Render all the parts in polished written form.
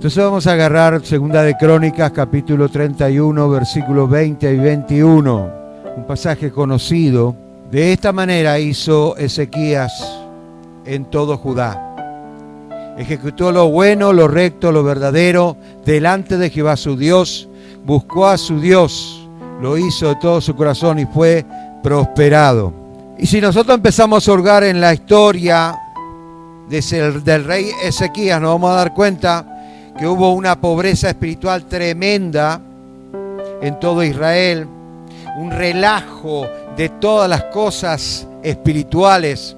Entonces vamos a agarrar Segunda de Crónicas, capítulo 31, versículos 20 y 21. Un pasaje conocido. De esta manera hizo Ezequías en todo Judá. Ejecutó lo bueno, lo recto, lo verdadero, delante de Jehová su Dios. Buscó a su Dios, lo hizo de todo su corazón y fue prosperado. Y si nosotros empezamos a hurgar en la historia del rey Ezequías, nos vamos a dar cuenta que hubo una pobreza espiritual tremenda en todo Israel, un relajo de todas las cosas espirituales.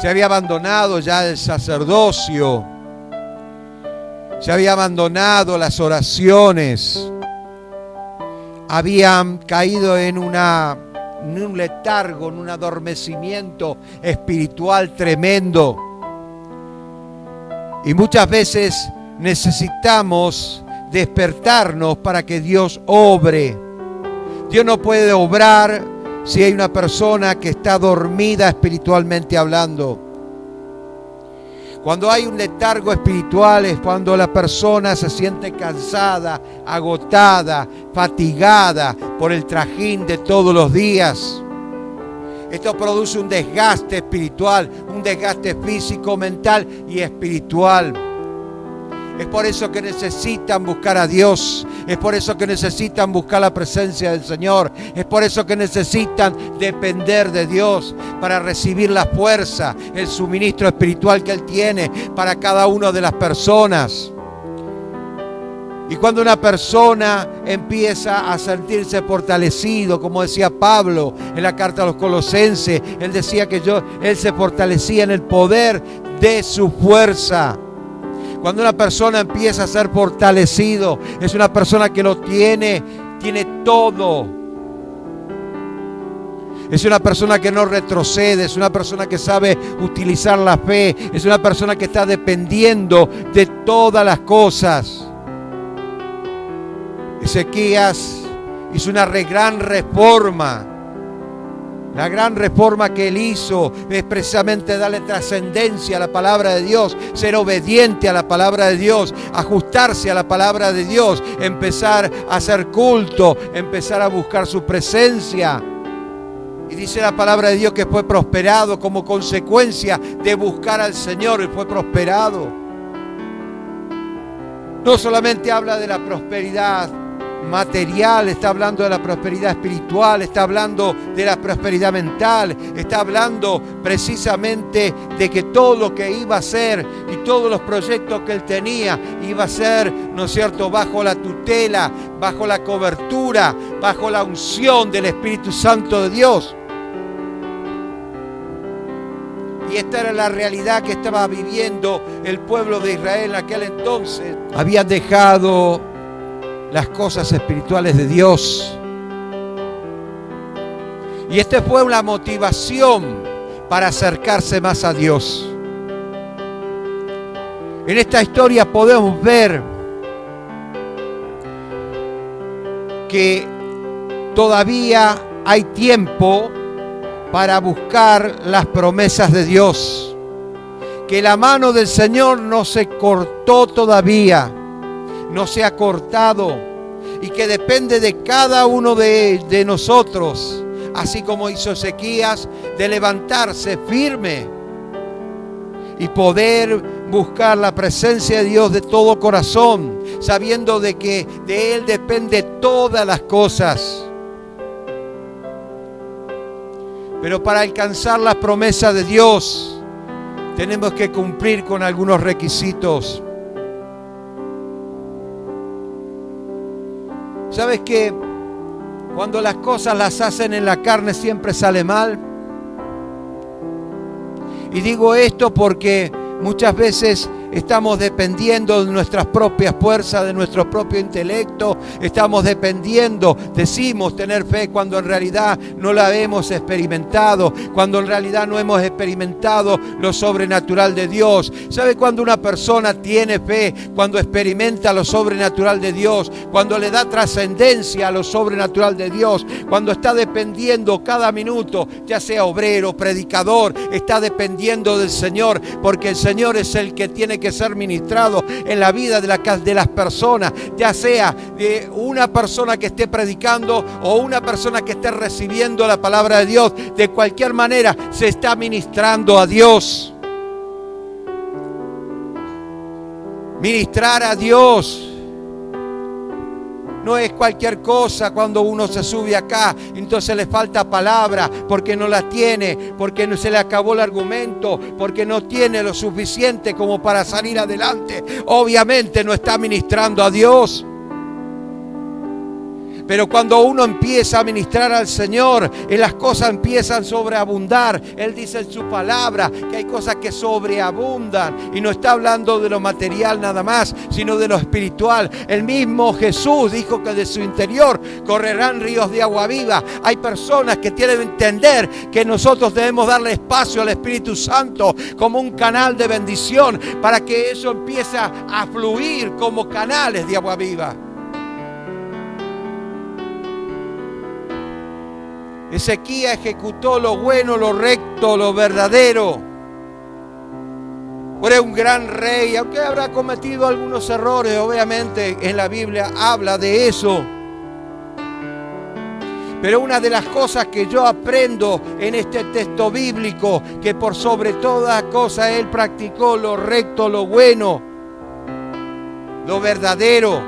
Se había abandonado ya el sacerdocio, se había abandonado las oraciones, habían caído en un letargo, en un adormecimiento espiritual tremendo. Y muchas veces necesitamos despertarnos para que Dios obre. Dios no puede obrar si hay una persona que está dormida espiritualmente hablando. Cuando hay un letargo espiritual es cuando la persona se siente cansada, agotada, fatigada por el trajín de todos los días. Esto produce un desgaste espiritual, un desgaste físico, mental y espiritual. Es por eso que necesitan buscar a Dios. Es por eso que necesitan buscar la presencia del Señor. Es por eso que necesitan depender de Dios para recibir la fuerza, el suministro espiritual que Él tiene para cada una de las personas. Y cuando una persona empieza a sentirse fortalecido, como decía Pablo en la carta a los Colosenses, él decía que él se fortalecía en el poder de su fuerza. Cuando una persona empieza a ser fortalecido, es una persona que lo tiene todo. Es una persona que no retrocede, es una persona que sabe utilizar la fe, es una persona que está dependiendo de todas las cosas. Ezequías hizo una gran reforma. La gran reforma que él hizo es precisamente darle trascendencia a la palabra de Dios, ser obediente a la palabra de Dios, ajustarse a la palabra de Dios, empezar a hacer culto, empezar a buscar su presencia. Y dice la palabra de Dios que fue prosperado como consecuencia de buscar al Señor, y fue prosperado. No solamente habla de la prosperidad material, está hablando de la prosperidad espiritual, está hablando de la prosperidad mental, está hablando precisamente de que todo lo que iba a hacer y todos los proyectos que él tenía iba a ser, ¿no es cierto?, bajo la tutela, bajo la cobertura, bajo la unción del Espíritu Santo de Dios. Y esta era la realidad que estaba viviendo el pueblo de Israel en aquel entonces. Habían dejado las cosas espirituales de Dios. Y esta fue una motivación para acercarse más a Dios. En esta historia podemos ver que todavía hay tiempo para buscar las promesas de Dios. Que la mano del Señor no se cortó todavía, no se ha cortado, y que depende de cada uno de nosotros, así como hizo Ezequías, de levantarse firme y poder buscar la presencia de Dios de todo corazón, sabiendo de que de Él depende todas las cosas. Pero para alcanzar las promesas de Dios tenemos que cumplir con algunos requisitos. ¿Sabes que cuando las cosas las hacen en la carne siempre sale mal? Y digo esto porque muchas veces estamos dependiendo de nuestras propias fuerzas, de nuestro propio intelecto. Estamos dependiendo, decimos tener fe cuando en realidad no la hemos experimentado, cuando en realidad no hemos experimentado lo sobrenatural de Dios. ¿Sabe cuando una persona tiene fe? Cuando experimenta lo sobrenatural de Dios, cuando le da trascendencia a lo sobrenatural de Dios, cuando está dependiendo cada minuto, ya sea obrero, predicador, está dependiendo del Señor, porque el Señor es el que tiene que que ser ministrado en la vida de las personas, ya sea de una persona que esté predicando o una persona que esté recibiendo la palabra de Dios. De cualquier manera se está ministrando a Dios. Ministrar a Dios no es cualquier cosa. Cuando uno se sube acá, entonces le falta palabra porque no la tiene, porque no se le acabó el argumento, porque no tiene lo suficiente como para salir adelante. Obviamente no está ministrando a Dios. Pero cuando uno empieza a ministrar al Señor, las cosas empiezan a sobreabundar. Él dice en su palabra que hay cosas que sobreabundan. Y no está hablando de lo material nada más, sino de lo espiritual. El mismo Jesús dijo que de su interior correrán ríos de agua viva. Hay personas que tienen que entender que nosotros debemos darle espacio al Espíritu Santo como un canal de bendición, para que eso empiece a fluir como canales de agua viva. Ezequías ejecutó lo bueno, lo recto, lo verdadero. Fue un gran rey, aunque habrá cometido algunos errores, obviamente en la Biblia habla de eso. Pero una de las cosas que yo aprendo en este texto bíblico, que por sobre todas cosas él practicó lo recto, lo bueno, lo verdadero.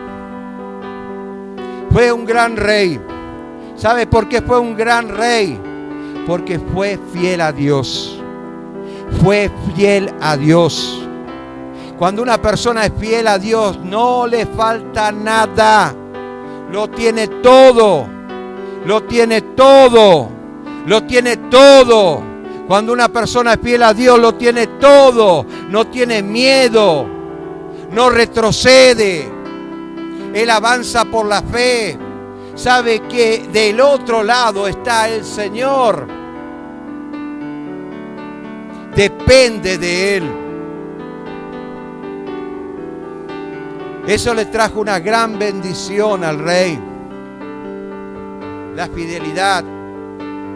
Fue un gran rey. ¿Sabe por qué fue un gran rey? Porque fue fiel a Dios. Fue fiel a Dios. Cuando una persona es fiel a Dios, no le falta nada. Lo tiene todo. Lo tiene todo. Lo tiene todo. Cuando una persona es fiel a Dios, lo tiene todo. No tiene miedo. No retrocede. Él avanza por la fe. Sabe que del otro lado está el Señor. Depende de Él. Eso le trajo una gran bendición al rey. La fidelidad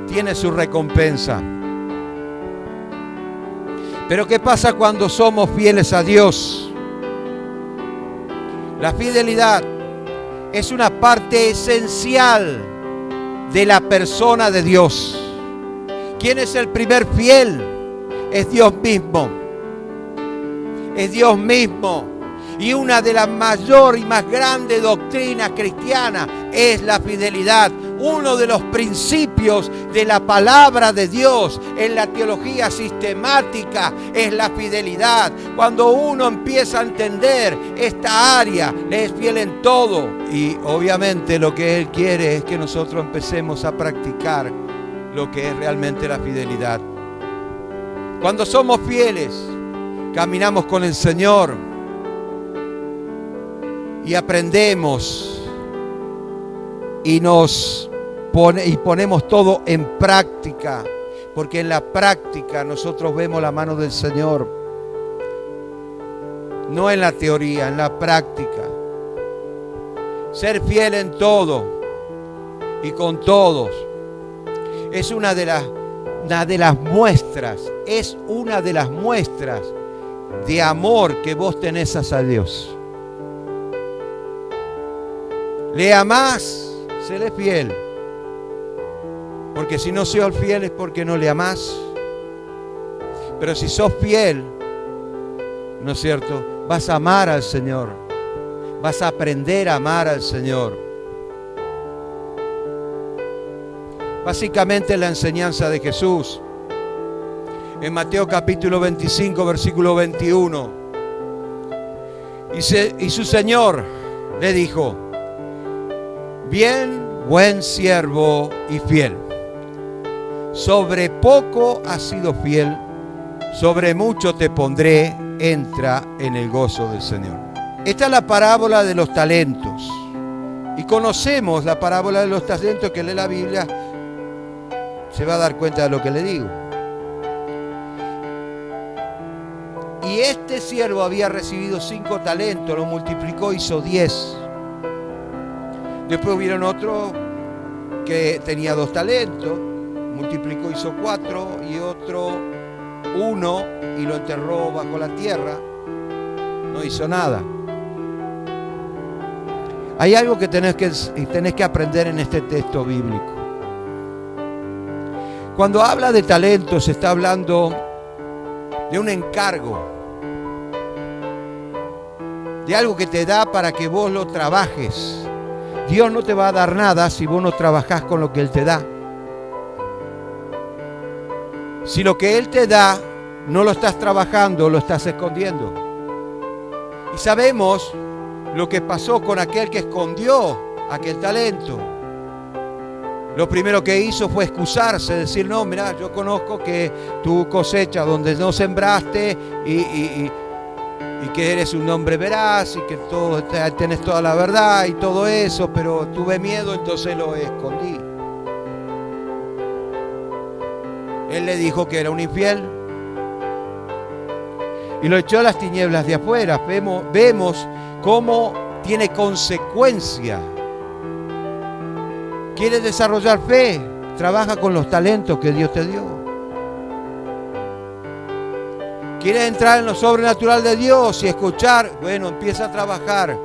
tiene su recompensa. Pero ¿qué pasa cuando somos fieles a Dios? La fidelidad es una parte esencial de la persona de Dios. ¿Quién es el primer fiel? Es Dios mismo. Es Dios mismo. Y una de las mayores y más grandes doctrinas cristianas es la fidelidad. Uno de los principios de la palabra de Dios en la teología sistemática es la fidelidad. Cuando uno empieza a entender esta área, le es fiel en todo. Y obviamente lo que Él quiere es que nosotros empecemos a practicar lo que es realmente la fidelidad. Cuando somos fieles, caminamos con el Señor y aprendemos y ponemos todo en práctica, porque en la práctica nosotros vemos la mano del Señor, no en la teoría, en la práctica. Ser fiel en todo y con todos es una de las muestras, es una de las muestras de amor que vos tenés hacia Dios. Le amás, séle fiel. Porque si no sos fiel es porque no le amás. Pero si sos fiel, ¿no es cierto? Vas a amar al Señor. Vas a aprender a amar al Señor. Básicamente la enseñanza de Jesús. En Mateo capítulo 25, versículo 21. Y su Señor le dijo: bien, buen siervo y fiel. Sobre poco has sido fiel, sobre mucho te pondré, entra en el gozo del Señor. Esta es la parábola de los talentos. Y conocemos la parábola de los talentos. Que lee la Biblia se va a dar cuenta de lo que le digo. Y este siervo había recibido 5 talentos, lo multiplicó, hizo 10. Después hubieron otro que tenía 2 talentos, multiplicó, hizo 4, y otro 1 y lo enterró bajo la tierra. no hizo nada. Hay algo que tenés que aprender en este texto bíblico. Cuando habla de talentos, está hablando de un encargo, de algo que te da para que vos lo trabajes. Dios no te va a dar nada si vos no trabajás con lo que Él te da. Si lo que Él te da no lo estás trabajando, lo estás escondiendo. Y sabemos lo que pasó con aquel que escondió aquel talento. Lo primero que hizo fue excusarse, decir, no, mira, yo conozco que tu cosecha donde no sembraste y que eres un hombre veraz y que tenés toda la verdad y todo eso, pero tuve miedo, entonces lo escondí. Él le dijo que era un infiel y lo echó a las tinieblas de afuera. Vemos cómo tiene consecuencia. ¿Quieres desarrollar fe? Trabaja con los talentos que Dios te dio. ¿Quieres entrar en lo sobrenatural de Dios y escuchar? Bueno, empieza a trabajar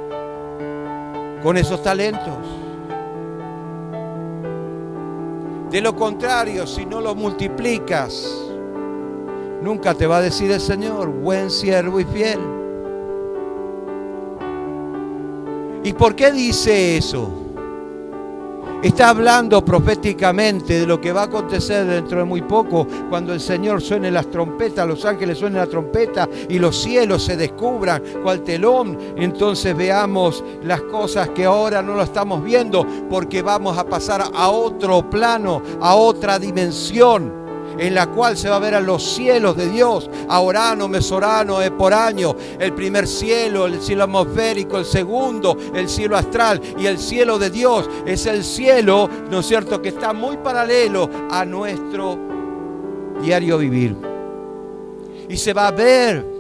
con esos talentos. De lo contrario, si no lo multiplicas, nunca te va a decir el Señor, buen siervo y fiel. ¿Y por qué dice eso? Está hablando proféticamente de lo que va a acontecer dentro de muy poco, cuando el Señor suene las trompetas, los ángeles suenen la trompeta y los cielos se descubran cual telón. Entonces veamos las cosas que ahora no lo estamos viendo, porque vamos a pasar a otro plano, a otra dimensión, en la cual se va a ver a los cielos de Dios, a Orano, Mesorano, Eporaño, el primer cielo, el cielo atmosférico, el segundo, el cielo astral, y el cielo de Dios es el cielo, ¿no es cierto?, que está muy paralelo a nuestro diario vivir. Y se va a ver,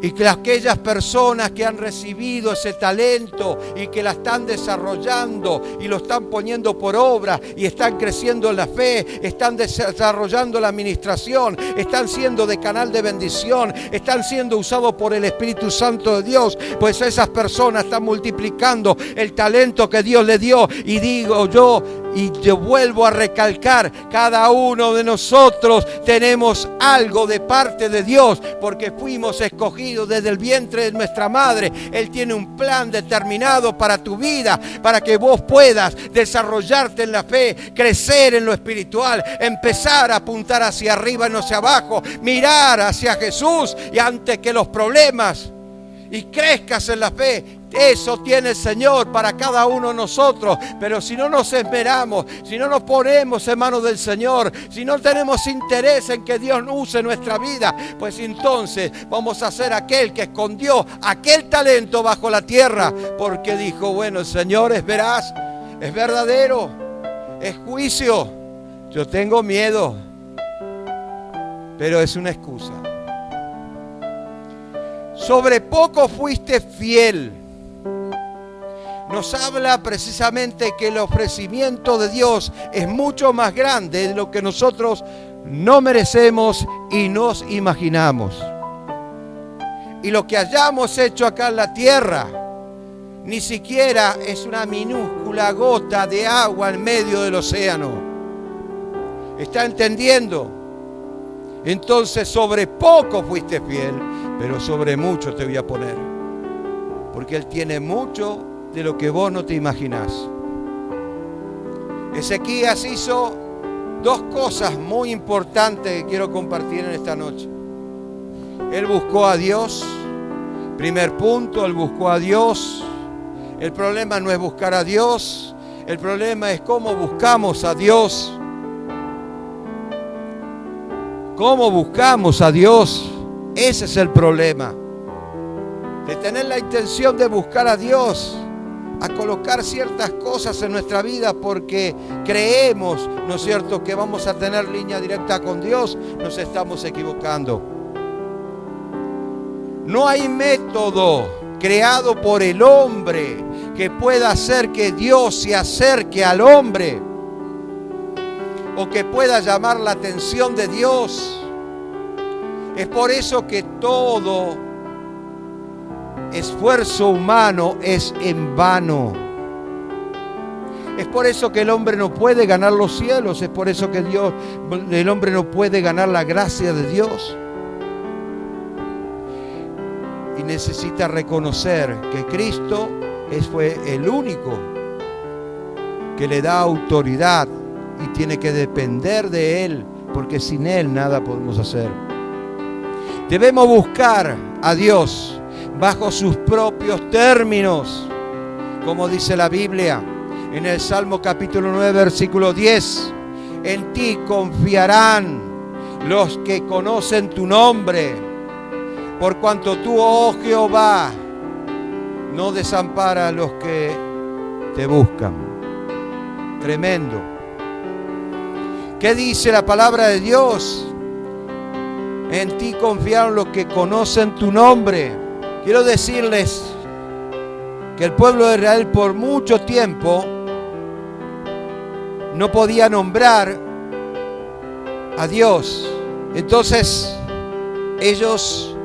y que aquellas personas que han recibido ese talento y que la están desarrollando y lo están poniendo por obra y están creciendo en la fe, están desarrollando la administración, están siendo de canal de bendición, están siendo usados por el Espíritu Santo de Dios, pues esas personas están multiplicando el talento que Dios les dio. Y digo yo, y yo vuelvo a recalcar, cada uno de nosotros tenemos algo de parte de Dios, porque fuimos escogidos desde el vientre de nuestra madre. Él tiene un plan determinado para tu vida, para que vos puedas desarrollarte en la fe, crecer en lo espiritual, empezar a apuntar hacia arriba y no hacia abajo, mirar hacia Jesús y antes que los problemas, y crezcas en la fe. Eso tiene el Señor para cada uno de nosotros. Pero si no nos esmeramos, si no nos ponemos en manos del Señor, si no tenemos interés en que Dios use nuestra vida, pues entonces vamos a ser aquel que escondió aquel talento bajo la tierra, porque dijo, bueno, el Señor es veraz, es verdadero, es juicio. Yo tengo miedo, pero es una excusa. Sobre poco fuiste fiel. Nos habla precisamente que el ofrecimiento de Dios es mucho más grande de lo que nosotros no merecemos y nos imaginamos. Y lo que hayamos hecho acá en la tierra ni siquiera es una minúscula gota de agua en medio del océano. ¿Está entendiendo? Entonces sobre poco fuiste fiel, pero sobre mucho te voy a poner, porque Él tiene mucho de lo que vos no te imaginás. Ezequías hizo dos cosas muy importantes que quiero compartir en esta noche. Él buscó a Dios. Primer punto, él buscó a Dios. El problema no es buscar a Dios, el problema es cómo buscamos a Dios. ¿Cómo buscamos a Dios? Ese es el problema. De tener la intención de buscar a Dios, a colocar ciertas cosas en nuestra vida porque creemos, ¿no es cierto?, que vamos a tener línea directa con Dios, nos estamos equivocando. No hay método creado por el hombre que pueda hacer que Dios se acerque al hombre o que pueda llamar la atención de Dios. Es por eso que todo esfuerzo humano es en vano. Es por eso que el hombre no puede ganar los cielos. Es por eso que el hombre no puede ganar la gracia de Dios. Y necesita reconocer que Cristo fue el único que le da autoridad y tiene que depender de Él, porque sin Él nada podemos hacer. Debemos buscar a Dios bajo sus propios términos, como dice la Biblia en el Salmo capítulo 9, versículo 10. En ti confiarán los que conocen tu nombre, por cuanto tú, oh Jehová, no desamparas a los que te buscan. Tremendo. ¿Qué dice la palabra de Dios? En ti confiaron los que conocen tu nombre. Quiero decirles que el pueblo de Israel por mucho tiempo no podía nombrar a Dios. Entonces ellos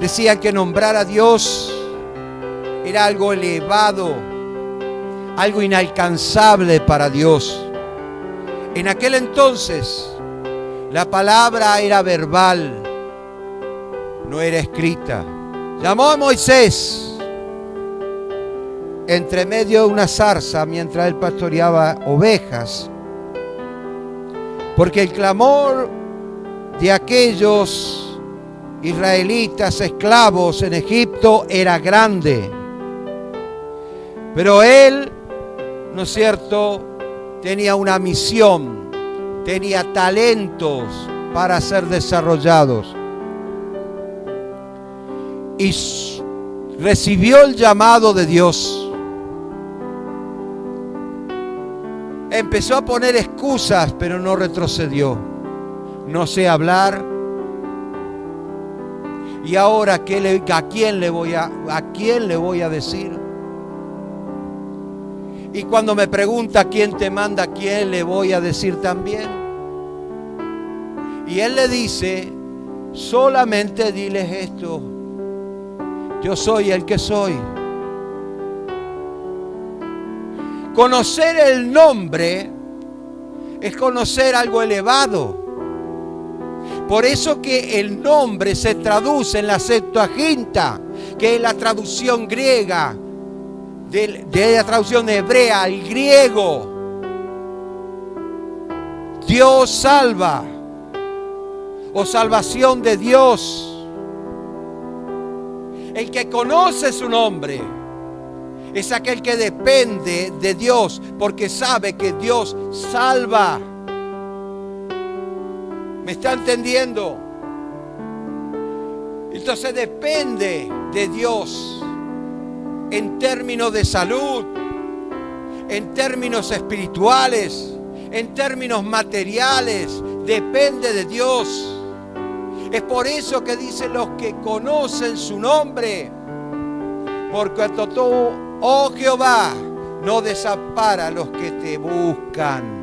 decían que nombrar a Dios era algo elevado, algo inalcanzable para Dios. En aquel entonces la palabra era verbal, no era escrita. Llamó a Moisés entre medio de una zarza mientras él pastoreaba ovejas, porque el clamor de aquellos israelitas esclavos en Egipto era grande. Pero él, ¿no es cierto?, tenía una misión, tenía talentos para ser desarrollados. Y recibió el llamado de Dios. Empezó a poner excusas, pero no retrocedió. No sé hablar. Y ahora, ¿a quién le voy a decir? Y cuando me pregunta quién te manda, ¿a quién le voy a decir también? Y él le dice, solamente diles esto: yo soy el que soy. Conocer el nombre es conocer algo elevado. Por eso que el nombre se traduce en la Septuaginta, que es la traducción griega, de la traducción hebrea al griego. Dios salva, o salvación de Dios. El que conoce su nombre es aquel que depende de Dios, porque sabe que Dios salva. ¿Me está entendiendo? Entonces depende de Dios en términos de salud, en términos espirituales, en términos materiales. Depende de Dios. Es por eso que dice los que conocen su nombre. Por cuanto tú, oh Jehová, no desamparas a los que te buscan.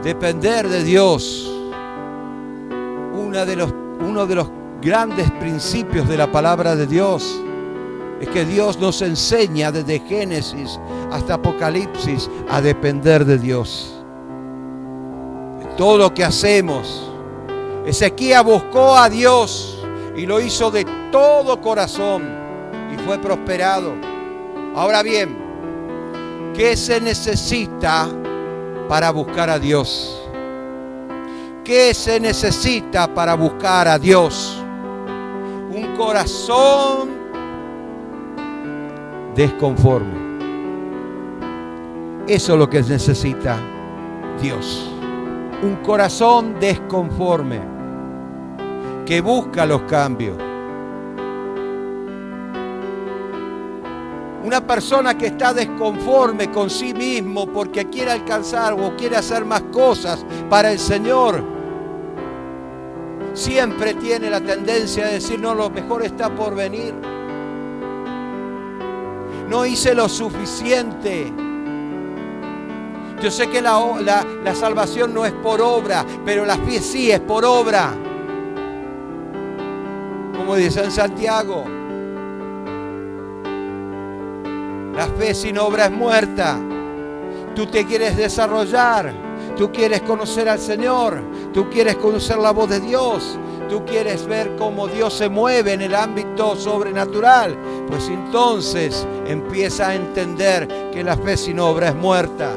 Depender de Dios. Uno de los grandes principios de la palabra de Dios es que Dios nos enseña desde Génesis hasta Apocalipsis a depender de Dios. Todo lo que hacemos. Ezequías buscó a Dios y lo hizo de todo corazón y fue prosperado. Ahora bien, ¿qué se necesita para buscar a Dios? ¿Qué se necesita para buscar a Dios? Un corazón desconforme. Eso es lo que necesita Dios. Un corazón desconforme que busca los cambios. Una persona que está desconforme con sí mismo porque quiere alcanzar o quiere hacer más cosas para el Señor, siempre tiene la tendencia a decir: no, lo mejor está por venir. No hice lo suficiente. Yo sé que la salvación no es por obra, pero la fe sí es por obra. Como dice en Santiago, la fe sin obra es muerta. Tú te quieres desarrollar, tú quieres conocer al Señor, tú quieres conocer la voz de Dios, tú quieres ver cómo Dios se mueve en el ámbito sobrenatural, pues entonces empieza a entender que la fe sin obra es muerta.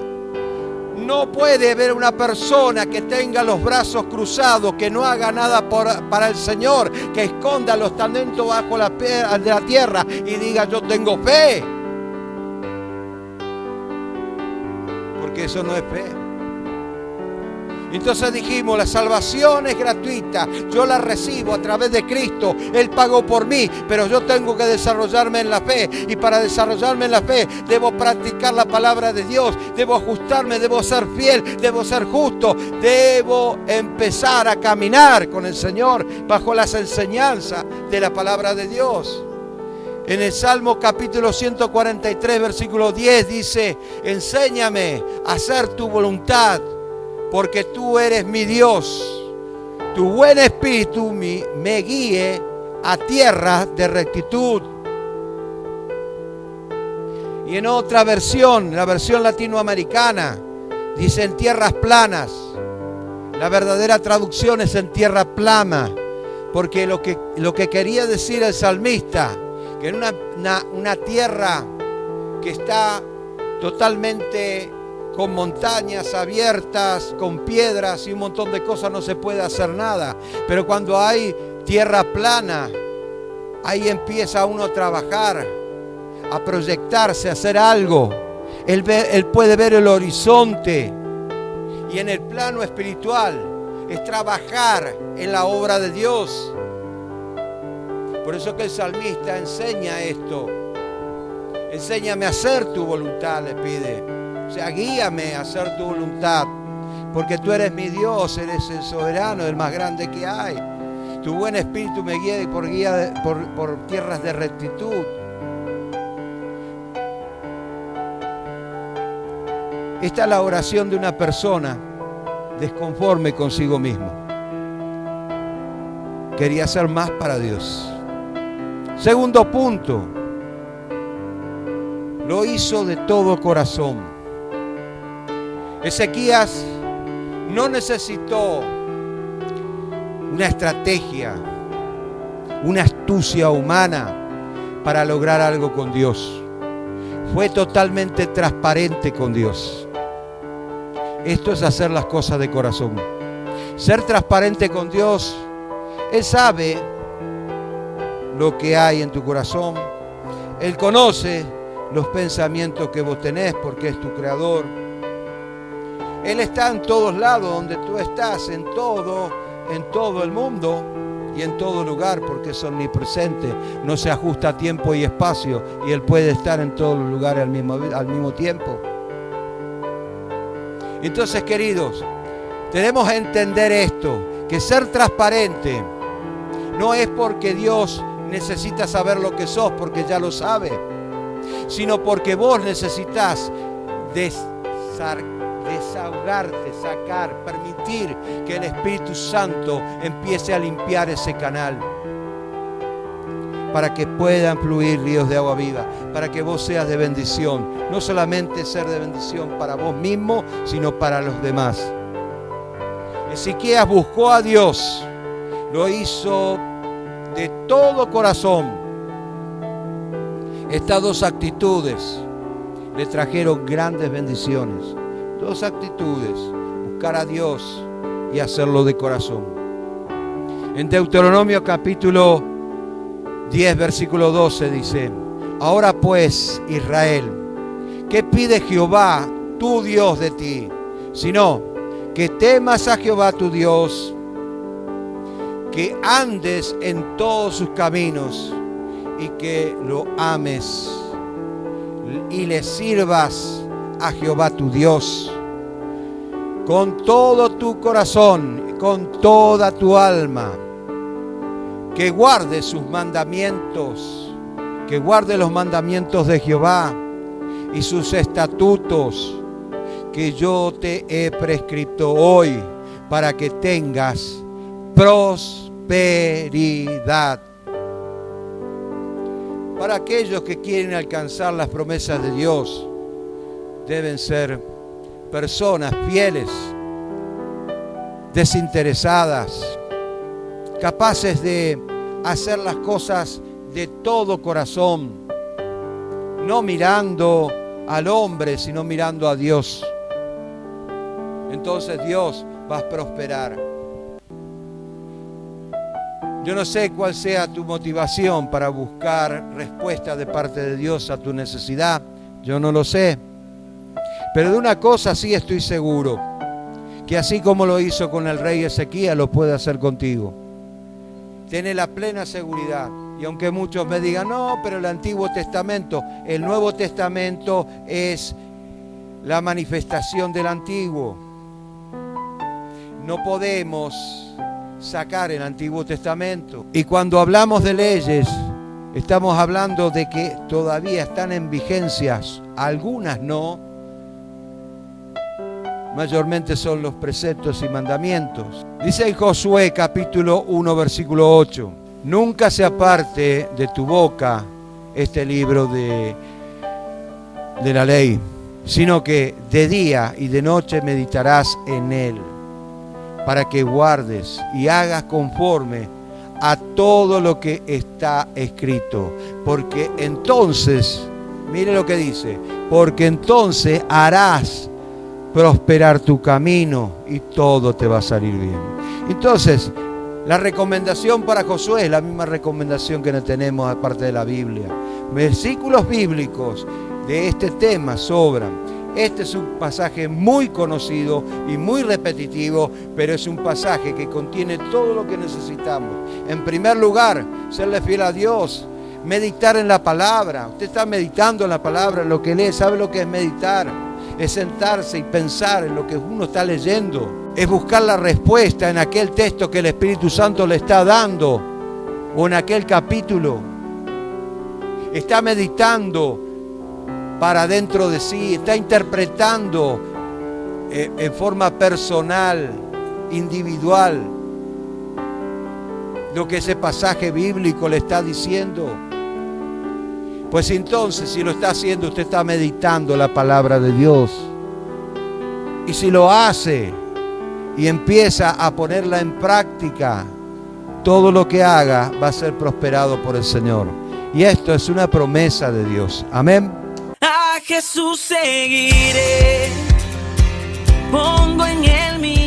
No puede haber una persona que tenga los brazos cruzados, que no haga nada para el Señor, que esconda los talentos bajo la tierra y diga yo tengo fe. Porque eso no es fe. Entonces dijimos, la salvación es gratuita, yo la recibo a través de Cristo, Él pagó por mí, pero yo tengo que desarrollarme en la fe, y para desarrollarme en la fe debo practicar la palabra de Dios, debo ajustarme, debo ser fiel, debo ser justo, debo empezar a caminar con el Señor bajo las enseñanzas de la palabra de Dios. En el Salmo capítulo 143, versículo 10 dice, enséñame a hacer tu voluntad, porque tú eres mi Dios. Tu buen espíritu me guíe a tierras de rectitud. Y en otra versión, la versión latinoamericana, dice en tierras planas. La verdadera traducción es en tierra plana, porque lo que quería decir el salmista, que en una tierra que está totalmente con montañas abiertas, con piedras y un montón de cosas, no se puede hacer nada. Pero cuando hay tierra plana, ahí empieza uno a trabajar, a proyectarse, a hacer algo. Él puede ver el horizonte. Y en el plano espiritual es trabajar en la obra de Dios. Por eso que el salmista enseña esto. Enséñame a hacer tu voluntad, le pide. O sea, guíame a hacer tu voluntad, porque tú eres mi Dios, eres el soberano, el más grande que hay. Tu buen espíritu me guía por tierras de rectitud. Esta es la oración de una persona desconforme consigo mismo. Quería hacer más para Dios. Segundo punto, lo hizo de todo corazón. Ezequías no necesitó una estrategia, una astucia humana para lograr algo con Dios. Fue totalmente transparente con Dios. Esto es hacer las cosas de corazón. Ser transparente con Dios, Él sabe lo que hay en tu corazón. Él conoce los pensamientos que vos tenés porque es tu creador. Él está en todos lados donde tú estás, en todo el mundo y en todo lugar, porque es omnipresente, no se ajusta a tiempo y espacio, y Él puede estar en todos los lugares al mismo tiempo. Entonces, queridos, tenemos que entender esto, que ser transparente no es porque Dios necesita saber lo que sos, porque ya lo sabe, sino porque vos necesitas desahogarte, sacar, permitir que el Espíritu Santo empiece a limpiar ese canal para que puedan fluir ríos de agua viva, para que vos seas de bendición, no solamente ser de bendición para vos mismo, sino para los demás. Ezequías buscó a Dios, lo hizo de todo corazón. Estas dos actitudes le trajeron grandes bendiciones. Dos actitudes, buscar a Dios y hacerlo de corazón. En Deuteronomio capítulo 10, versículo 12 dice: ahora pues, Israel, ¿qué pide Jehová, tu Dios, de ti? Sino que temas a Jehová tu Dios, que andes en todos sus caminos y que lo ames y le sirvas a Jehová tu Dios con todo tu corazón, con toda tu alma, que guarde sus mandamientos, que guarde los mandamientos de Jehová y sus estatutos, que yo te he prescrito hoy para que tengas prosperidad. Para aquellos que quieren alcanzar las promesas de Dios, deben ser personas fieles, desinteresadas, capaces de hacer las cosas de todo corazón, no mirando al hombre, sino mirando a Dios. Entonces Dios va a prosperar. Yo no sé cuál sea tu motivación para buscar respuesta de parte de Dios a tu necesidad. Yo no lo sé. Pero de una cosa sí estoy seguro, que así como lo hizo con el rey Ezequías, lo puede hacer contigo. Tiene la plena seguridad. Y aunque muchos me digan, no, pero el Antiguo Testamento, el Nuevo Testamento es la manifestación del Antiguo. No podemos sacar el Antiguo Testamento. Y cuando hablamos de leyes, estamos hablando de que todavía están en vigencias, algunas no. Mayormente son los preceptos y mandamientos. Dice en Josué capítulo 1 versículo 8: nunca se aparte de tu boca este libro de la ley, sino que de día y de noche meditarás en él, para que guardes y hagas conforme a todo lo que está escrito. Porque entonces, mire lo que dice, porque entonces harás prosperar tu camino y todo te va a salir bien. Entonces, la recomendación para Josué es la misma recomendación que tenemos aparte de la Biblia. Versículos bíblicos de este tema sobran. Este es un pasaje muy conocido y muy repetitivo, pero es un pasaje que contiene todo lo que necesitamos. En primer lugar, serle fiel a Dios, meditar en la palabra. Usted está meditando en la palabra, en lo que lee, ¿sabe lo que es meditar? Es sentarse y pensar en lo que uno está leyendo. Es buscar la respuesta en aquel texto que el Espíritu Santo le está dando o en aquel capítulo. Está meditando para dentro de sí, está interpretando en forma personal, individual, lo que ese pasaje bíblico le está diciendo. Pues entonces, si lo está haciendo, usted está meditando la palabra de Dios. Y si lo hace y empieza a ponerla en práctica, todo lo que haga va a ser prosperado por el Señor. Y esto es una promesa de Dios. Amén. A Jesús seguiré, pongo en él mi